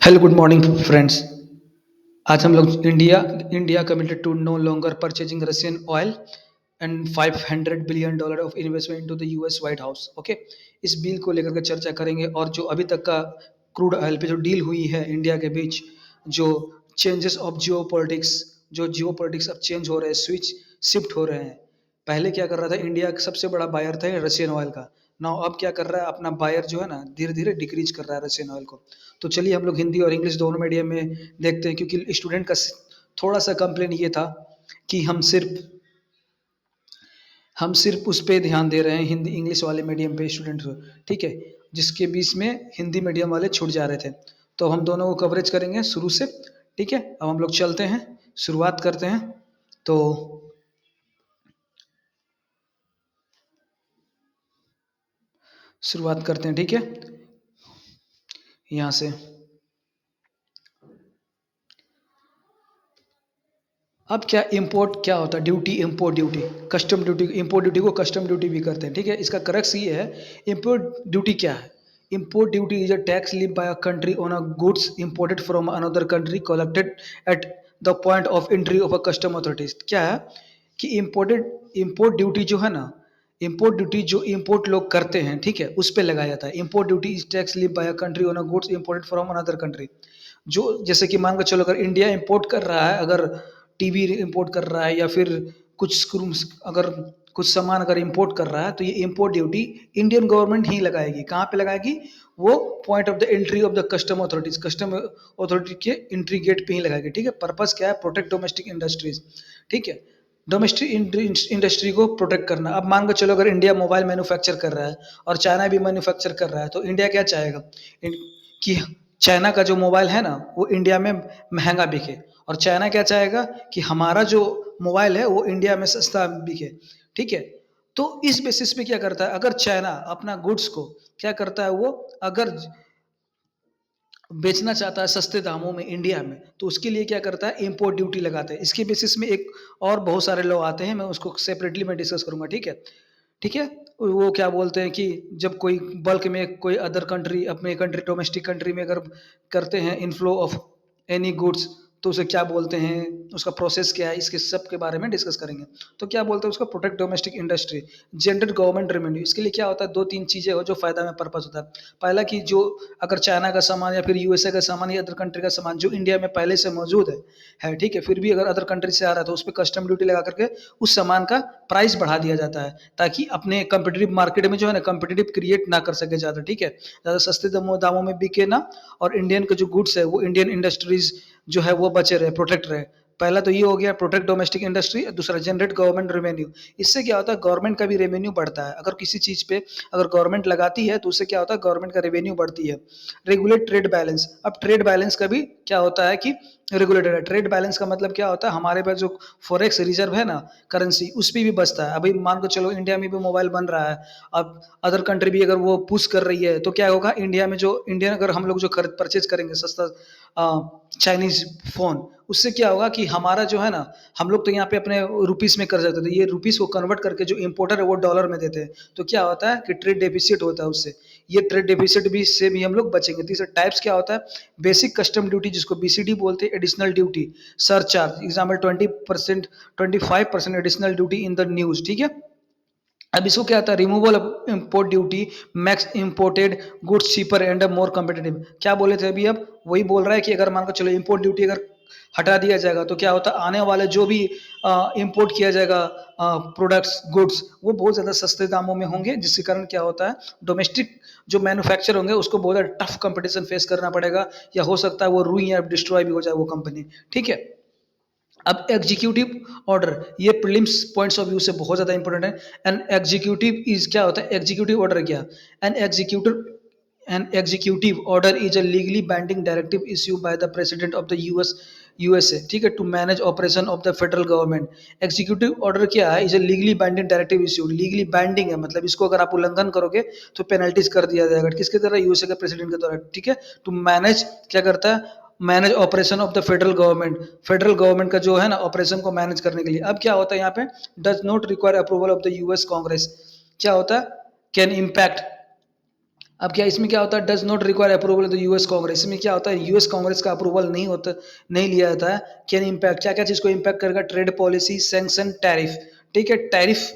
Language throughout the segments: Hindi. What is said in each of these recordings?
Hello good morning friends. आज हम लोग India committed to no longer purchasing Russian oil and $500 billion of investment into the US White House. Okay, इस बिल को लेकर के चर्चा करेंगे और जो अभी तक का क्रूड ऑयल पे जो डील हुई है इंडिया के बीच, जो चेंजेस ऑफ जियो पॉलिटिक्स, जो जियो पॉलिटिक्स अब चेंज हो रहे हैं, स्विच शिफ्ट हो रहे हैं। पहले क्या कर रहा था, इंडिया का सबसे बड़ा बायर था रशियन ऑयल का। नाउ अब क्या कर रहा है, अपना बायर जो है ना धीरे धीरे डिक्रीज कर रहा है रशियन ऑयल को। तो चलिए हम लोग हिंदी और इंग्लिश दोनों मीडियम में देखते हैं, क्योंकि स्टूडेंट का थोड़ा सा कंप्लेन ये था कि हम सिर्फ उस पे ध्यान दे रहे हैं हिंदी इंग्लिश वाले मीडियम पे स्टूडेंट को। ठीक है, जिसके बीच में हिंदी मीडियम वाले छूट जा रहे थे। तो हम दोनों को कवरेज करेंगे शुरू से। ठीक है, अब हम लोग चलते हैं, शुरुआत करते हैं। तो शुरुआत करते हैं, ठीक है, यहाँ से। अब क्या इंपोर्ट क्या होता है, duty, import duty, custom duty. Import duty को कस्टम ड्यूटी भी करते हैं। ठीक है, इसका करेक्ट ये है, इंपोर्ट ड्यूटी क्या है। Import duty is a tax levied by a country on a goods imported from another country collected at the point of entry of a custom authorities. क्या है कि इंपोर्ट ड्यूटी जो है ना, इंपोर्ट ड्यूटी जो इंपोर्ट लोग करते हैं, ठीक है, उस पर लगाया जाता है। Import duty is tax levied by a country on a goods imported from another country. जो जैसे कि मान के चलो, अगर इंडिया इंपोर्ट कर रहा है, अगर टीवी इंपोर्ट कर रहा है, या फिर कुछ स्क्रूस, अगर कुछ सामान अगर इंपोर्ट कर रहा है, तो ये इंपोर्ट ड्यूटी इंडियन गवर्नमेंट ही लगाएगी। कहाँ पे लगाएगी? वो point of the entry of the custom authorities, custom authority के एंट्री गेट पे ही लगाएगी। ठीक है, पर्पस क्या है? Protect domestic industries. ठीक है, डोमेस्टिक इंडस्ट्री को प्रोटेक्ट करना। अब मान के चलो, अगर इंडिया मोबाइल मैन्युफैक्चर कर रहा है और चाइना भी मैन्युफैक्चर कर रहा है, तो इंडिया क्या चाहेगा कि चाइना का जो मोबाइल है ना वो इंडिया में महंगा बिके, और चाइना क्या चाहेगा कि हमारा जो मोबाइल है वो इंडिया में सस्ता बिके। ठीक है, तो इस बेसिस पे क्या करता है, अगर चाइना अपना गुड्स को क्या करता है, वो अगर बेचना चाहता है सस्ते दामों में इंडिया में, तो उसके लिए क्या करता है, इंपोर्ट ड्यूटी लगाते हैं। इसके बेसिस में एक और बहुत सारे लोग आते हैं, मैं उसको सेपरेटली मैं डिस्कस करूंगा। ठीक है, ठीक है। वो क्या बोलते हैं कि जब कोई बल्क में कोई अदर कंट्री अपने कंट्री, डोमेस्टिक कंट्री में अगर करते हैं इनफ्लो ऑफ एनी गुड्स, तो उसे क्या बोलते हैं, उसका प्रोसेस क्या है, इसके सब के बारे में डिस्कस करेंगे। तो क्या बोलते हैं उसका, protect domestic industry, generate government revenue. इसके लिए क्या होता है, दो तीन चीजें हो जो फायदा में पर्पस होता है। पहला कि जो अगर चाइना का सामान या फिर यूएसए का सामान या अदर कंट्री का सामान जो इंडिया में पहले से मौजूद है, ठीक है, फिर भी अगर अदर कंट्री से आ रहा है, तो उस पर कस्टम ड्यूटी लगा करके उस सामान का प्राइस बढ़ा दिया जाता है, ताकि अपने कंपिटेटिव मार्केट में जो है ना, कंपिटेटिव क्रिएट ना कर सके ज़्यादा। ठीक है, ज़्यादा सस्ते दामों में बिके ना, और इंडियन के जो गुड्स है वो इंडियन इंडस्ट्रीज जो है वो बचे रहे, प्रोटेक्ट रहे। पहला तो ये हो गया प्रोटेक्ट डोमेस्टिक इंडस्ट्री। दूसरा, जनरेट गवर्नमेंट रेवेन्यू। इससे क्या होता है, गवर्नमेंट का भी रेवेन्यू बढ़ता है। अगर किसी चीज पे अगर गवर्नमेंट लगाती है, तो उससे क्या होता है, गवर्नमेंट का रेवेन्यू बढ़ती है। Regulate trade balance. अब ट्रेड बैलेंस का भी क्या होता है कि रेगुलेटेड है। ट्रेड बैलेंस का मतलब क्या होता है, हमारे पास जो फॉरेक्स रिजर्व है ना, करेंसी, उस पर भी बचता है। अभी मान को चलो इंडिया में भी मोबाइल बन रहा है, अब अदर कंट्री भी अगर वो पुश कर रही है, तो क्या होगा, इंडिया में जो इंडियन अगर हम लोग जो खरीद परचेज करेंगे सस्ता चाइनीज फोन, उससे क्या होगा कि हमारा जो है ना, हम लोग तो यहाँ पे अपने रुपीस में कर सकते थे, ये रुपीस को कन्वर्ट करके जो इम्पोर्टर है वो डॉलर में देते हैं। तो क्या होता है कि ट्रेड डेफिसिट होता है उससे। ये ट्रेड डेफिसिट भी से भी हम लोग बचेंगे। तीसरा टाइप्स क्या होता है, बेसिक कस्टम ड्यूटी जिसको बीसीडी बोलते हैं, additional duty, surcharge, example 20%, 25% additional duty in the news. ठीक है, अब इसको क्या आता है, removal of import duty, max imported goods cheaper and more competitive. क्या बोले थे अभी, अब वही बोल रहा है कि अगर मान कर चलो इम्पोर्ट ड्यूटी अगर हटा दिया जाएगा, तो क्या होता है, आने वाले जो भी इम्पोर्ट किया जाएगा प्रोडक्ट्स, गुड्स, वो बहुत ज़्यादा सस्ते दामों में होंगे, जिसके कारण क्या होता है, डोमेस्टिक जो मैन्युफैक्चर होंगे उसको बहुत ज़्यादा टफ कंपटीशन फेस करना पड़ेगा, या हो सकता है वो रुइन या डिस्ट्रॉय भी हो जाए वो कंपनी। ठीक है, अब एग्जीक्यूटिव ऑर्डर, ये प्रीलिम्स पॉइंट्स ऑफ व्यू से बहुत ज़्यादा इंपॉर्टेंट है। एन एग्जीक्यूटिव इज क्या होता है, एग्जीक्यूटिव ऑर्डर क्या, an executive an executive order is a legally binding directive issue by the president of the USA. ठीक है, to manage operation of the federal government. Executive order क्या है, is a legally binding directive issue. Legally binding है मतलब इसको अगर आप उल्लंघन करोगे तो पेनल्टीज कर दिया जाएगा, किसके द्वारा, यूएसए के प्रेसिडेंट के द्वारा। ठीक है, टू मैनेज क्या करता है, manage operation of the federal government, federal government का जो है ना ऑपरेशन को मैनेज करने के लिए। अब क्या होता है यहाँ पे, does not require approval of the US Congress. क्या होता है, कैन इम्पैक्ट अब क्या इसमें क्या होता है, does not require approval of the US Congress. इसमें क्या होता है, यूएस कांग्रेस का अप्रूवल नहीं होता, नहीं लिया जाता है। कैन इम्पैक्ट, क्या क्या चीज को इम्पैक्ट करेगा, ट्रेड पॉलिसी, सैंक्शन, टैरिफ। ठीक है, टैरिफ,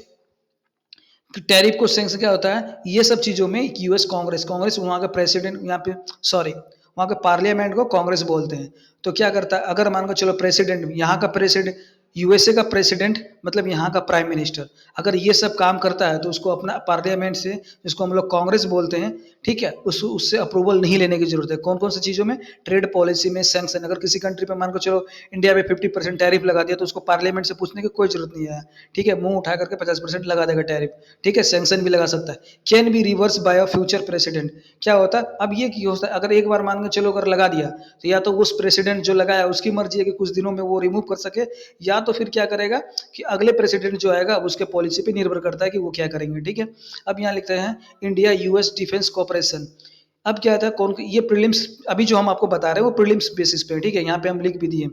टैरिफ को सेंस क्या होता है, ये सब चीजों में यूएस कांग्रेस, कांग्रेस वहाँ का प्रेसिडेंट, यहाँ पे सॉरी वहाँ के पार्लियामेंट को कांग्रेस बोलते हैं। तो क्या करता है, अगर मान के चलो प्रेसिडेंट, यहाँ का प्रेसिडेंट, यूएसए का प्रेसिडेंट मतलब यहाँ का प्राइम मिनिस्टर, अगर ये सब काम करता है तो उसको अपना पार्लियामेंट से, जिसको हम लोग कांग्रेस बोलते हैं, ठीक है, उससे अप्रूवल नहीं लेने की जरूरत है। कौन कौन सी चीजों में, ट्रेड पॉलिसी में, सैंक्शन, अगर किसी कंट्री पे मान को चलो इंडिया में 50% टैरिफ लगा दिया तो उसको पार्लियामेंट से पूछने की कोई जरूरत नहीं है। ठीक है, मुंह उठा करके 50% लगा देगा टैरिफ। ठीक है, सैंक्शन भी लगा सकता है। Can be reverse by a future president, क्या होता है, अब ये क्या होता है, अगर एक बार मान के चलो अगर लगा दिया तो या तो उस प्रेसिडेंट जो लगाया उसकी मर्जी है कि कुछ दिनों में वो रिमूव कर सके, या तो फिर क्या करेगा कि अगले प्रेसिडेंट जो आएगा उसके पॉलिसी पे निर्भर करता है कि वो क्या करेंगे। ठीक है, अब यहाँ लिखते हैं इंडिया यूएस डिफेंस कॉपरेशन। अब क्या था, कौन ये प्रीलिम्स, अभी जो हम आपको बता रहे हैं वो प्रीलिम्स बेसिस पे है। ठीक है, यहाँ पे हम लिख भी दिए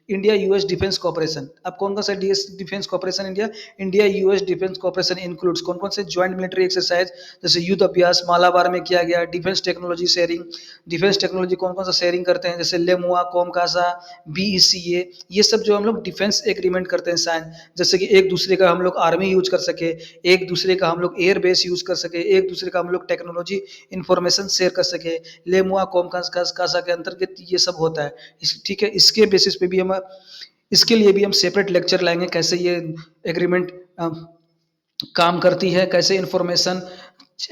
इंडिया यूएस डिफेंस कॉपरेशन। अब कौन कौन सा DS defence cooperation India, India US defence cooperation includes कौन कौन से, ज्वाइंट मिलिट्री एक्सरसाइज, जैसे युद्ध अभ्यास मालाबार में किया गया, defence technology sharing, defence technology कौन कौन सा शेयरिंग करते हैं, जैसे लेमुआ, कोमकासा, बीईसीए, ये सब जो हम लोग डिफेंस एग्रीमेंट करते हैं साइन, जैसे कि एक दूसरे का हम लोग आर्मी यूज कर सके, एक दूसरे का हम लोग एयर बेस यूज कर सके, एक दूसरे का हम लोग टेक्नोलॉजी इंफॉर्मेशन शेयर कर सके, लेमुआ कोमकासा के अंतर्गत ये सब होता है। ठीक है, इसके बेसिस पे भी हम, इसके लिए भी हम सेपरेट लेक्चर लाएंगे, कैसे ये एग्रीमेंट काम करती है, कैसे इंफॉर्मेशन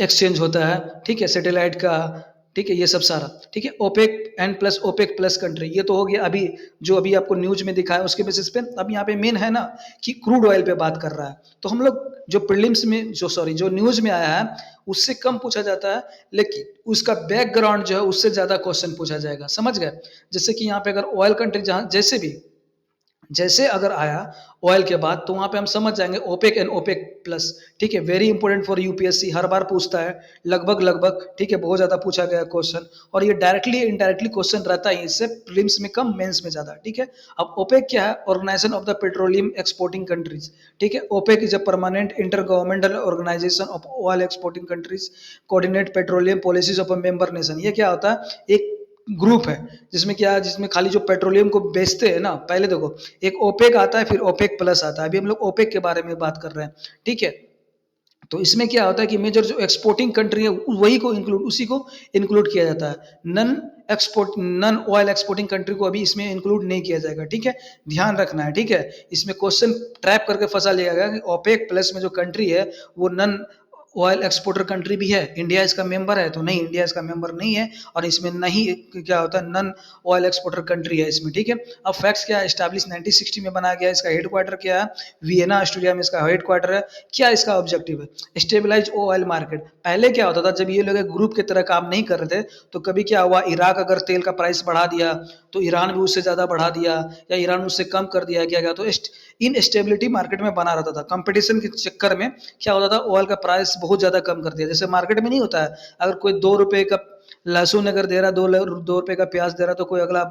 एक्सचेंज होता है। ठीक है, सैटेलाइट का, ठीक है, ये सब सारा। ठीक है, OPEC and plus, OPEC plus country, ये तो हो गया अभी जो अभी आपको न्यूज में दिखा है उसके बेसिस पे। अब यहाँ पे मेन है ना कि क्रूड ऑयल पे बात कर रहा है, तो हम लोग जो प्रीलिम्स में जो सॉरी जो न्यूज में आया है उससे कम पूछा जाता है, लेकिन उसका बैकग्राउंड जो है उससे ज्यादा क्वेश्चन पूछा जाएगा, समझ गए। जैसे कि यहाँ पे अगर ऑयल कंट्री, जहाँ जैसे भी, जैसे अगर आया ऑयल के बाद तो वहां पे हम समझ जाएंगे ओपेक एंड ओपेक प्लस। ठीक है, वेरी इंपॉर्टेंट फॉर यूपीएससी, हर बार पूछता है लगभग लगभग। ठीक है, बहुत ज्यादा पूछा गया क्वेश्चन, और ये डायरेक्टली इनडायरेक्टली क्वेश्चन रहता है इससे, प्रीलिम्स में कम, मेंस में ज्यादा। ठीक है, अब ओपेक क्या है, organisation of the petroleum exporting countries. ठीक है, OPEC is a permanent inter governmental organisation of oil exporting countries, coordinate petroleum policies of a member nation. ये क्या होता है, एक ग्रुप है जिसमें क्या, जिसमें खाली जो पेट्रोलियम को बेचते हैं ना, पहले देखो एक ओपेक आता है फिर ओपेक प्लस आता है, अभी हम लोग ओपेक के बारे में बात कर रहे हैं। ठीक है, तो इसमें क्या होता है कि मेजर जो एक्सपोर्टिंग कंट्री है वही को इंक्लूड, उसी को इंक्लूड किया जाता है। नन ऑयल एक्सपोर्टिंग कंट्री को अभी इसमें इंक्लूड नहीं किया जाएगा। ठीक है, ध्यान रखना है। ठीक है, इसमें क्वेश्चन ट्रैप करके फंसा लिया गया कि ओपेक प्लस में जो कंट्री है वो नन ऑयल एक्सपोर्टर कंट्री भी है, इंडिया इसका मेंबर है, तो नहीं, इंडिया इसका मेंबर नहीं है, और इसमें नहीं क्या होता है, नन ऑयल एक्सपोर्टर कंट्री है इसमें। ठीक है, अब फैक्ट्स क्या है, एस्टैब्लिश 1960 में बनाया गया, इसका हेडक्वार्टर क्या है, वियना ऑस्ट्रेलिया में इसका हेडक्वार्टर है। क्या इसका ऑब्जेक्टिव है, स्टेबलाइज ऑयल मार्केट। पहले क्या होता था, जब ये लोग ग्रुप की तरह काम नहीं कर रहे थे तो कभी क्या हुआ, इराक अगर तेल का प्राइस बढ़ा दिया तो ईरान भी उससे ज्यादा बढ़ा दिया, या ईरान उससे कम कर दिया, क्या गया, तो इन स्टेबिलिटी मार्केट में बना रहता था। कंपटीशन के चक्कर में क्या होता था, ऑयल का प्राइस बहुत ज्यादा कम कर दिया। जैसे मार्केट में नहीं होता है, अगर कोई 2 रुपए का लहसुन अगर दे रहा है, 2 रुपए का प्याज दे रहा है, तो कोई अगला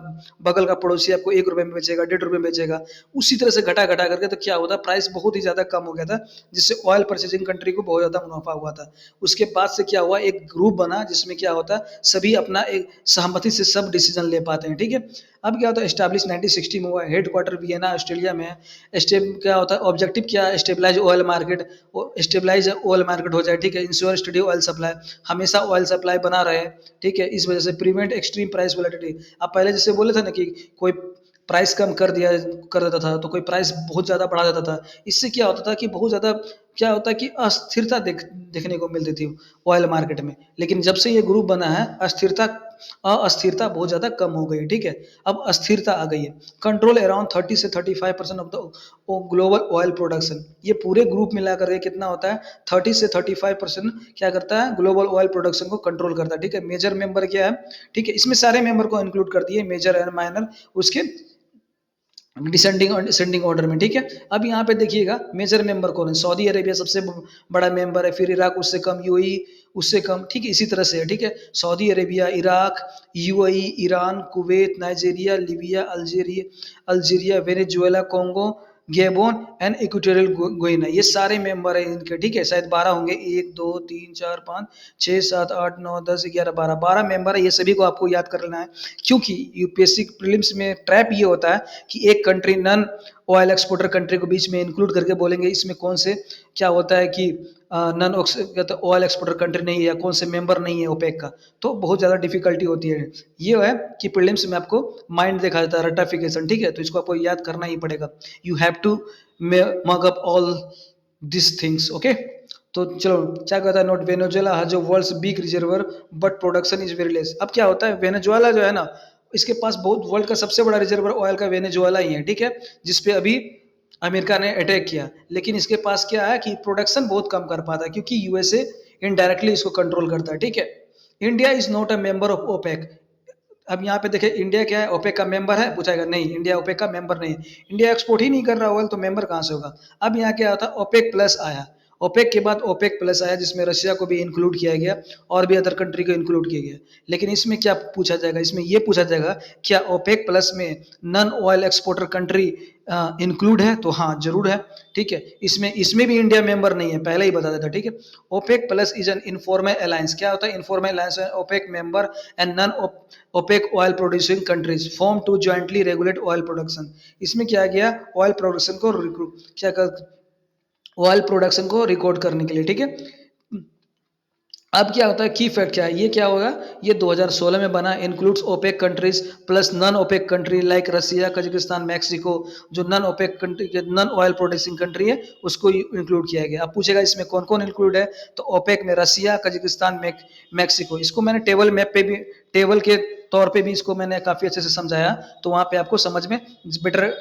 बगल का पड़ोसी आपको 1 रुपए में बेचेगा, 1.5 रुपए में बेचेगा। उसी तरह से घटा घटा करके तो क्या होता, प्राइस बहुत ही ज्यादा कम हो गया था, जिससे ऑयल परचेजिंग कंट्री को बहुत ज्यादा मुनाफा हुआ था। उसके बाद से क्या हुआ, एक ग्रुप बना जिसमें क्या होता है, सभी अपना एक सहमति से सब डिसीजन ले पाते हैं। ठीक है, अब क्या होता है, स्टैब्लिश 1960 में हुआ, हेडक्वार्टर वियना ऑस्ट्रेलिया में है। क्या होता है, ऑब्जेक्टिव क्या है, stabilise oil market, stabilise oil market हो जाए। ठीक है, इंश्योर स्टडी ऑयल सप्लाई, हमेशा ऑयल सप्लाई बना रहे। ठीक है, इस वजह से प्रिवेंट एक्सट्रीम प्राइस वोलेटिलिटी। अब पहले जैसे बोले थे ना कि कोई प्राइस कम कर देता था तो कोई प्राइस बहुत ज़्यादा बढ़ा देता था, इससे क्या होता था कि बहुत ज़्यादा क्या होता है कि अस्थिरता देखने को मिलती थी ऑयल मार्केट में। लेकिन जब से ये ग्रुप बना है, अस्थिरता बहुत ज़्यादा कम हो गई। ठीक है, अब अस्थिरता आ गई है। कंट्रोल अराउंड 30 से 35% of the global oil production. ये पूरे ग्रुप मिला करके कितना होता है, 30 से 35% क्या करता है, ग्लोबल ऑयल प्रोडक्शन को कंट्रोल करता है। ठीक है, मेजर मेंबर क्या है, ठीक है, इसमें सारे मेंबर को इंक्लूड कर दिए, मेजर एंड माइनर, उसके डिसेंडिंग और डिसेंडिंग ऑर्डर में। ठीक है, अब यहाँ पे देखिएगा मेजर मेंबर कौन है, सऊदी अरेबिया सबसे बड़ा मेंबर है, फिर इराक उससे कम, यूएई उससे कम। ठीक है, इसी तरह से है। ठीक है, Saudi Arabia, Iraq, UAE, Iran, Kuwait, Nigeria, Libya, Algeria, Venezuela, Congo, गेबोन and equatorial गुइना, ये सारे मेंबर हैं इनके, ठीक है, शायद 12 होंगे, 1 2 3 4 5 6 7 8 9 10 11 12 मेंबर है, ये सभी को आपको याद कर लेना है। क्योंकि यूपीएससी प्रीलिम्स में ट्रैप ये होता है कि एक country non oil exporter country को बीच में इंक्लूड करके बोलेंगे इसमें कौन से क्या होता है कि नन ऑयल एक्सपोर्टर कंट्री नहीं है या कौन से मेंबर नहीं है ओपेक का, तो बहुत ज़्यादा डिफिकल्टी होती है। ये है कि प्रीलिम्स में आपको माइंड देखा जाता है रटाफिकेशन, ठीक है, तो इसको आपको याद करना ही पड़ेगा। You have to mug up all this things, okay. तो चलो क्या कहता है note, Venezuela has a world's big reservoir but production is very less. अब क्या होता है, वेनेजुएला जो है ना, इसके पास बहुत वर्ल्ड का सबसे बड़ा रिजर्वर ऑयल का वेनेजुएला ही है, ठीक है, जिसपे अभी अमेरिका ने अटैक किया, लेकिन इसके पास क्या है कि प्रोडक्शन बहुत कम कर पाता है क्योंकि यूएसए इनडायरेक्टली इसको कंट्रोल करता है, ठीक है। India is not a member of OPEC. अब यहाँ पे देखें इंडिया क्या है, ओपेक का मेंबर है, पूछाएगा नहीं, इंडिया ओपेक का मेंबर नहीं है, इंडिया एक्सपोर्ट ही नहीं कर रहा ऑयल तो मेंबर कहाँ से होगा। अब यहाँ क्या होता है, ओपेक प्लस आया, ओपेक के बाद ओपेक प्लस आया जिसमें रशिया को भी इंक्लूड किया गया और भी अदर कंट्री को इंक्लूड किया गया। लेकिन इसमें क्या पूछा जाएगा, इसमें ये पूछा जाएगा क्या ओपेक प्लस में non oil exporter country include है, तो हाँ जरूर है, ठीक है। इसमें इसमें भी इंडिया मेंबर नहीं है, पहले ही बता देता, ठीक है। OPEC plus is an informal alliance, क्या होता है informal alliance, OPEC member and non OPEC oil producing countries form to jointly regulate oil production। इसमें क्या गया, ऑयल प्रोडक्शन को क्या कर, ऑयल प्रोडक्शन को रिकॉर्ड करने के लिए, ठीक है। अब क्या होता है, की फैक्ट क्या है, ये क्या होगा, ये 2016 में बना, includes OPEC countries plus non OPEC country like Russia Kazakhstan Mexico, जो नन ओपेक कंट्री के नन ऑयल प्रोड्यूसिंग कंट्री है उसको इंक्लूड किया गया। अब पूछेगा इसमें कौन कौन इंक्लूड है, तो ओपेक में रसिया कजाकिस्तान मैक्सिको, इसको मैंने टेबल मैप पे भी, टेबल के तौर पे भी इसको मैंने काफ़ी अच्छे से समझाया, तो वहाँ पे आपको समझ में बेटर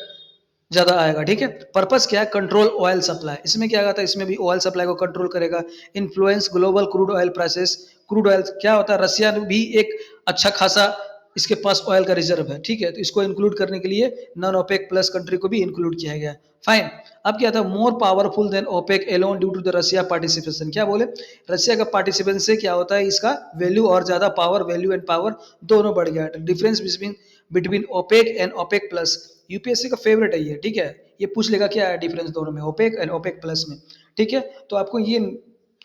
ज़्यादा आएगा, ठीक है। पर्पस क्या है, कंट्रोल ऑयल सप्लाई, इसमें क्या आता है, इसमें भी ऑयल सप्लाई को कंट्रोल करेगा। Influence global crude oil prices, crude oil क्या होता है, रसिया भी एक अच्छा खासा इसके पास ऑयल का रिजर्व है, ठीक है, तो इसको इंक्लूड करने के लिए नॉन ओपेक प्लस कंट्री को भी इंक्लूड किया गया, फाइन। अब क्या था, more powerful than OPEC alone due to the Russia participation, क्या बोले, रसिया का पार्टिसिपेशन से क्या होता है, इसका वैल्यू और ज्यादा पावर, वैल्यू एंड पावर दोनों बढ़ गया। Difference between between OPEC and OPEC plus, UPSC का फेवरेट है ये, ठीक है, ये पूछ लेगा क्या है डिफरेंस दोनों में, ओपेक एंड ओपेक प्लस में, ठीक है। तो आपको ये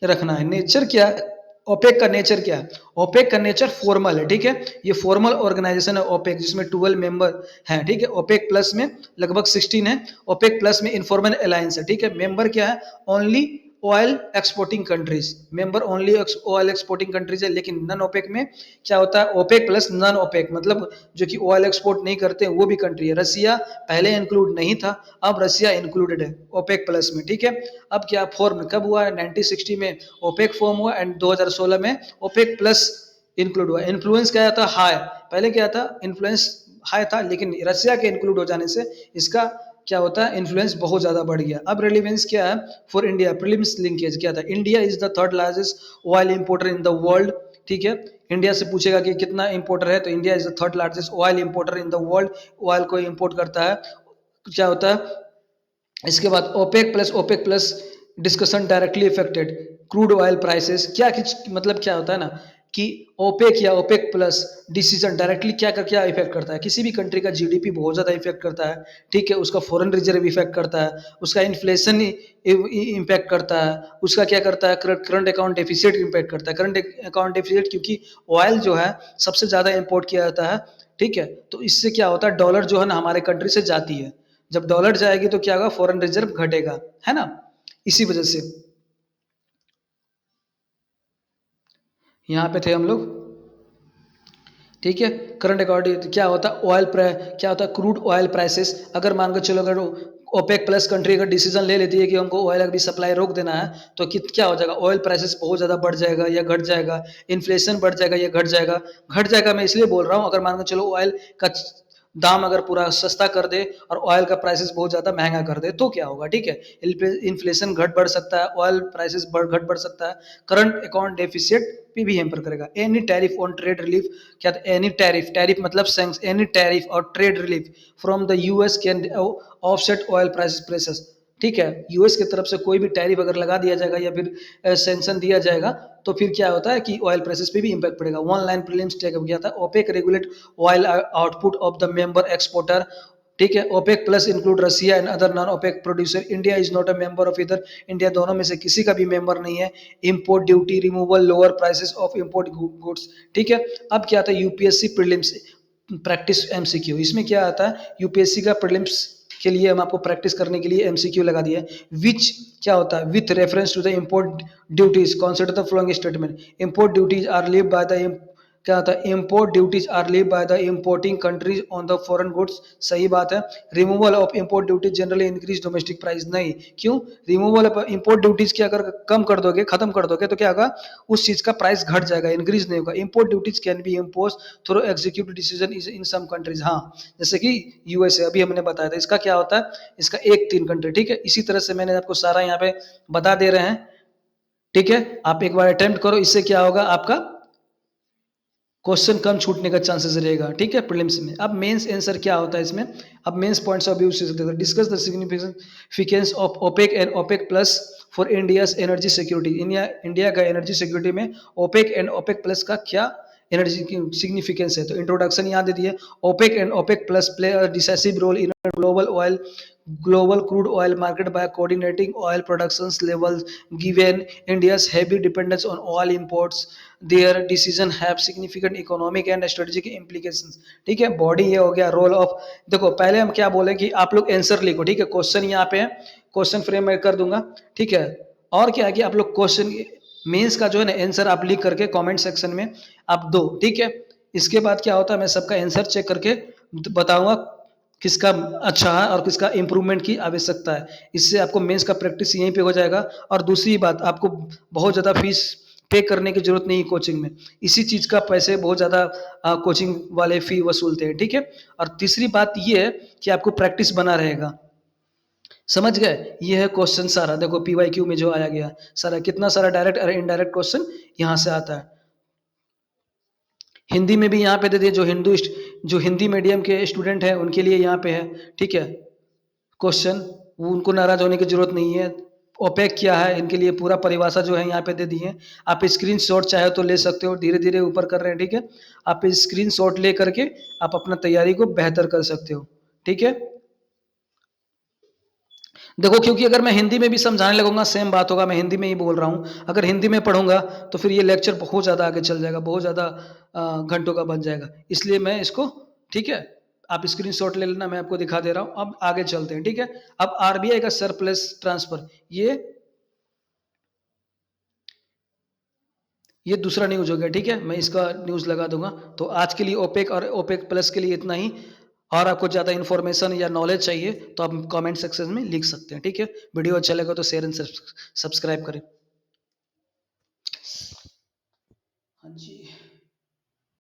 रखना है, नेचर क्या है, ओपेक का नेचर क्या है, ओपेक का नेचर फॉर्मल है, ठीक है, ये फॉर्मल ऑर्गेनाइजेशन है ओपेक, जिसमें 12 मेंबर हैं, ठीक है। ओपेक प्लस में लगभग 16 है, ओपेक प्लस में इनफॉर्मल अलायंस है, ठीक है। मेंबर क्या है, only oil exporting countries, member only oil exporting countries है। लेकिन नन ओपेक में क्या होता है, ओपेक प्लस नन ओपेक, मतलब जो कि ऑयल एक्सपोर्ट नहीं करते वो भी कंट्री है। रसिया पहले इंक्लूड नहीं था, अब रसिया इंक्लूडेड है ओपेक प्लस में, ठीक है। अब क्या फॉर्म कब हुआ है, 1960 में ओपेक फॉर्म हुआ एंड 2016 में ओपेक प्लस इंक्लूड हुआ। इन्फ्लुएंस क्या था, हाई, पहले क्या था, इन्फ्लुएंस हाई था, लेकिन रसिया के इंक्लूड हो जाने से इसका क्या होता है, इन्फ्लुएंस बहुत ज्यादा बढ़ गया। अब रेलिवेंस क्या है फॉर इंडिया, प्रीलिम्स लिंकेज क्या था, India is the third largest oil importer in the world, ठीक है। इंडिया से पूछेगा कि कितना इंपोर्टर है, तो India is the third largest oil importer in the world, oil को इंपोर्ट करता है। क्या होता है इसके बाद, OPEC plus discussion directly affected crude oil prices, क्या मतलब क्या होता है ना कि ओपेक या ओपेक प्लस डिसीजन डायरेक्टली क्या कर क्या इफेक्ट करता है, किसी भी कंट्री का जीडीपी बहुत ज़्यादा इफेक्ट करता है, ठीक है, उसका फॉरेन रिजर्व इफेक्ट करता है, उसका इन्फ्लेशन इम्पैक्ट करता है, उसका क्या करता है, करंट अकाउंट डेफिसिट इम्पैक्ट करता है, करंट अकाउंट डेफिसिट, क्योंकि ऑयल जो है सबसे ज़्यादा इम्पोर्ट किया जाता है, ठीक है। तो इससे क्या होता है, डॉलर जो है ना हमारे कंट्री से जाती है, जब डॉलर जाएगी तो क्या होगा, फॉरेन रिजर्व घटेगा, है ना, इसी वजह से। यहाँ पे थे हम लोग, ठीक है। करंट अकॉर्डिंग क्या होता है, क्या होता है क्रूड ऑयल प्राइसेस, अगर मान के चलो, अगर ओपेक प्लस कंट्री अगर डिसीजन ले लेती है कि हमको ऑयल की सप्लाई रोक देना है, तो क्या हो जाएगा, ऑयल प्राइसेस बहुत ज़्यादा बढ़ जाएगा या घट जाएगा, इन्फ्लेशन बढ़ जाएगा या घट जाएगा। घट जाएगा मैं इसलिए बोल रहा हूँ, अगर मान के चलो ऑयल का दाम अगर पूरा सस्ता कर दे और ऑयल का प्राइसेस बहुत ज़्यादा महंगा कर दे, तो क्या होगा, ठीक है, इन्फ्लेशन घट बढ़ सकता है, ऑयल प्राइसेस घट बढ़ सकता है, करंट अकाउंट डेफिसिट भी हेम्पर करेगा। Any tariff on trade relief, क्या एनी टैरिफ, टैरिफ मतलब एनी टैरिफ और trade relief from the US can offset oil price pressures, ठीक है। यूएस की तरफ से कोई भी टैरिफ अगर लगा दिया जाएगा या फिर सेंक्शन दिया जाएगा, तो फिर क्या होता है कि ऑयल प्राइसेस पे भी इंपैक्ट पड़ेगा। वन लाइन प्रीलिम्स टेक गया था, OPEC regulate oil output of the member exporter, ठीक है। OPEC plus include Russia and other non OPEC producer. India is not a member of either. India दोनों में से किसी का भी मेंबर नहीं है। Import duty removal, lower prices of import goods, ठीक है। अब क्या आता है यूपीएससी प्रीलिम्स प्रैक्टिस एमसीक्यू। इसमें क्या आता है यूपीएससी का प्रीलिम्स के लिए हम आपको प्रैक्टिस करने के लिए एमसीक्यू लगा दिया है। विच क्या होता है with reference to the import duties consider the following statement. Import duties are levied by the क्या होता है import duties are levied by the importing countries on the foreign goods. सही बात है। Removal of import duties generally increase domestic price. नहीं, क्यों? रिमूवल ऑफ इम्पोर्ट ड्यूटीज की अगर कम कर दोगे, खत्म कर दोगे, तो क्या होगा उस चीज का प्राइस घट जाएगा, इंक्रीज नहीं होगा। Import duties can be impose through executive decision is in some countries. हाँ, जैसे कि यूएसए अभी हमने बताया था, इसका क्या होता है, इसका एक 3 कंट्री, ठीक है। इसी तरह से मैंने आपको सारा यहाँ पे बता दे रहे हैं, ठीक है। आप एक बार अटेम्प्ट करो, इससे क्या होगा आपका क्वेश्चन कम छूटने का चांसेस रहेगा, ठीक है, प्रीलिम्स में। अब मेंस आंसर क्या होता है इसमें, अब मेंस पॉइंट्स ऑफ व्यू से discuss the significance of OPEC and OPEC plus for India's energy security. India का एनर्जी सिक्योरिटी में ओपेक एंड ओपेक प्लस का क्या एनर्जी की सिग्निफिकेंस है। तो इंट्रोडक्शन याद दे दिए। OPEC and OPEC plus play a decisive role in global crude oil market by coordinating oil productions levels. Given India's heavy dependence on oil imports, their decision have significant economic and strategic implications। ठीक है, बॉडी ये हो गया रोल ऑफ। देखो पहले हम क्या बोले कि आप लोग आंसर लिखो, ठीक है। क्वेश्चन यहाँ पे है, क्वेश्चन फ्रेम में कर दूंगा, ठीक है। और क्या है कि आप लोग क्वेश्चन मेंस का जो है ना आंसर आप लिख करके कमेंट सेक्शन में आप दो, ठीक है। इसके बाद क्या होता है मैं सबका आंसर चेक करके बताऊंगा किसका अच्छा है और किसका इम्प्रूवमेंट की आवश्यकता है। इससे आपको मेंस का प्रैक्टिस यहीं पे हो जाएगा। और दूसरी बात, आपको बहुत ज़्यादा फीस पे करने की जरूरत नहीं कोचिंग में। इसी चीज़ का पैसे बहुत ज़्यादा कोचिंग वाले फी वसूलते हैं, ठीक है। और तीसरी बात ये है कि आपको प्रैक्टिस बना रहेगा। समझ गए? ये है क्वेश्चन सारा। देखो पीवाईक्यू में जो आया गया सारा, कितना सारा डायरेक्ट और इनडायरेक्ट क्वेश्चन यहाँ से आता है। हिंदी में भी यहाँ पे दे दिए, जो हिंदी मीडियम के स्टूडेंट हैं उनके लिए यहाँ पे है, ठीक है। क्वेश्चन वो उनको नाराज होने की जरूरत नहीं है। ओपेक क्या है इनके लिए पूरा परिभाषा जो है यहाँ पे दे दी है। आप स्क्रीनशॉट चाहे तो ले सकते हो, धीरे धीरे ऊपर कर रहे हैं, ठीक है। आप स्क्रीनशॉट ले करके आप अपना तैयारी को बेहतर कर सकते हो, ठीक है। देखो क्योंकि अगर मैं हिंदी में भी समझाने लगूंगा सेम बात होगा, मैं हिंदी में ही बोल रहा हूँ। अगर हिंदी में पढ़ूंगा तो फिर ये लेक्चर बहुत ज़्यादा आगे चल जाएगा, बहुत ज़्यादा घंटों का बन जाएगा। इसलिए मैं इसको, ठीक है, आप स्क्रीनशॉट ले लेना, मैं आपको दिखा दे रहा हूँ। अब आगे चलते हैं, ठीक है। अब आरबीआई का सरप्लस ट्रांसफर, ये दूसरा न्यूज हो गया, ठीक है। मैं इसका न्यूज लगा दूंगा। तो आज के लिए ओपेक और ओपेक प्लस के लिए इतना ही। और आपको ज़्यादा इन्फॉर्मेशन या नॉलेज चाहिए तो आप कमेंट सेक्शन में लिख सकते हैं, ठीक है। वीडियो अच्छा लगा तो शेयर एंड सब्सक्राइब करें। हाँ जी।